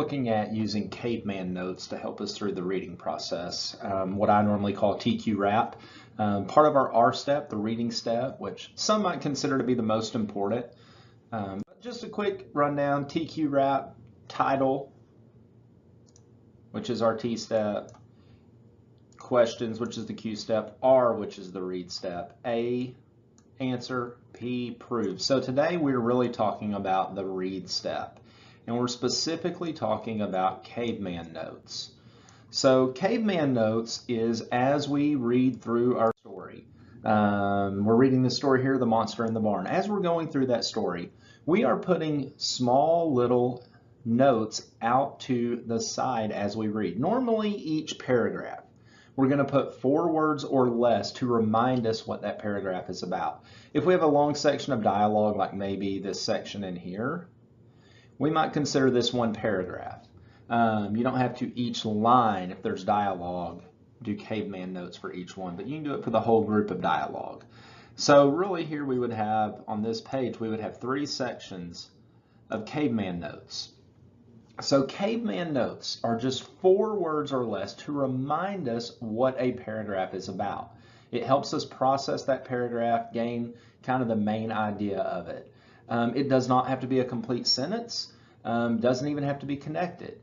looking at using Caveman Notes to help us through the reading process, what I normally call TQ wrap. Part of our R step, the reading step, which some might consider to be the most important. But just a quick rundown: TQ wrap, title, which is our T step, questions, which is the Q step, R, which is the read step, A, answer, P, prove. So today we're really talking about the read step, and we're specifically talking about Caveman Notes. So Caveman Notes is as we read through our story. We're reading the story here, The Monster in the Barn. As we're going through that story, we are putting small little notes out to the side as we read. Normally each paragraph, we're going to put 4 words or less to remind us what that paragraph is about. If we have a long section of dialogue, like maybe this section in here, we might consider this one paragraph. You don't have to each line, if there's dialogue, do Caveman Notes for each one, but you can do it for the whole group of dialogue. So really here we would have, on this page, we would have 3 sections of Caveman Notes. So Caveman Notes are just 4 words or less to remind us what a paragraph is about. It helps us process that paragraph, gain kind of the main idea of it. It does not have to be a complete sentence, doesn't even have to be connected.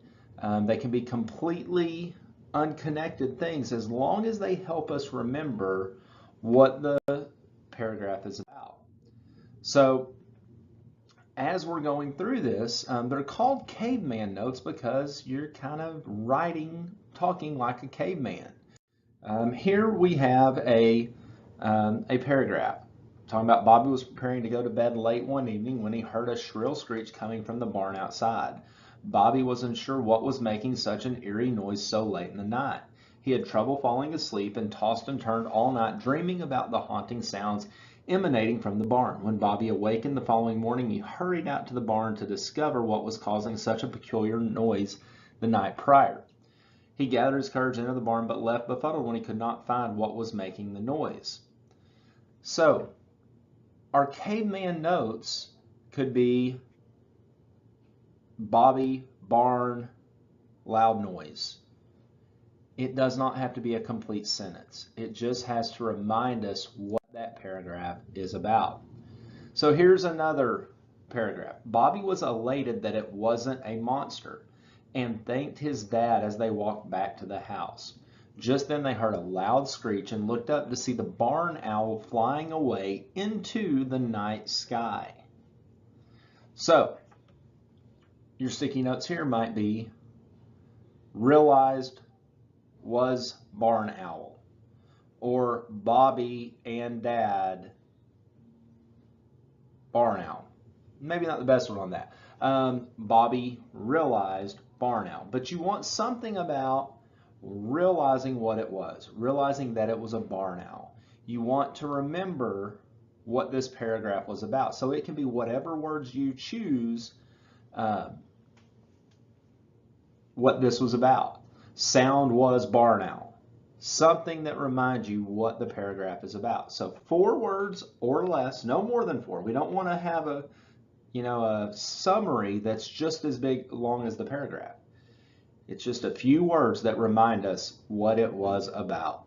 They can be completely unconnected things as long as they help us remember what the paragraph is about. So as we're going through this, they're called Caveman Notes because you're kind of writing, talking like a caveman. Here we have a paragraph talking about Bobby was preparing to go to bed late one evening when he heard a shrill screech coming from the barn outside. Bobby wasn't sure what was making such an eerie noise so late in the night. He had trouble falling asleep and tossed and turned all night, dreaming about the haunting sounds emanating from the barn. When Bobby awakened the following morning, he hurried out to the barn to discover what was causing such a peculiar noise the night prior. He gathered his courage into the barn, but left befuddled when he could not find what was making the noise. So, our Caveman Notes could be Bobby, barn, loud noise. It does not have to be a complete sentence. It just has to remind us what that paragraph is about. So here's another paragraph. Bobby was elated that it wasn't a monster and thanked his dad as they walked back to the house. Just then they heard a loud screech and looked up to see the barn owl flying away into the night sky. So your sticky notes here might be realized was barn owl, or Bobby and Dad barn owl. Maybe not the best one on that. Bobby realized barn owl, but you want something about realizing what it was, realizing that it was a barn owl. You want to remember what this paragraph was about. So it can be whatever words you choose, what this was about. Sound was barn owl. Something that reminds you what the paragraph is about. So 4 words or less, no more than 4. We don't want to have a summary that's just as big long as the paragraph. It's just a few words that remind us what it was about.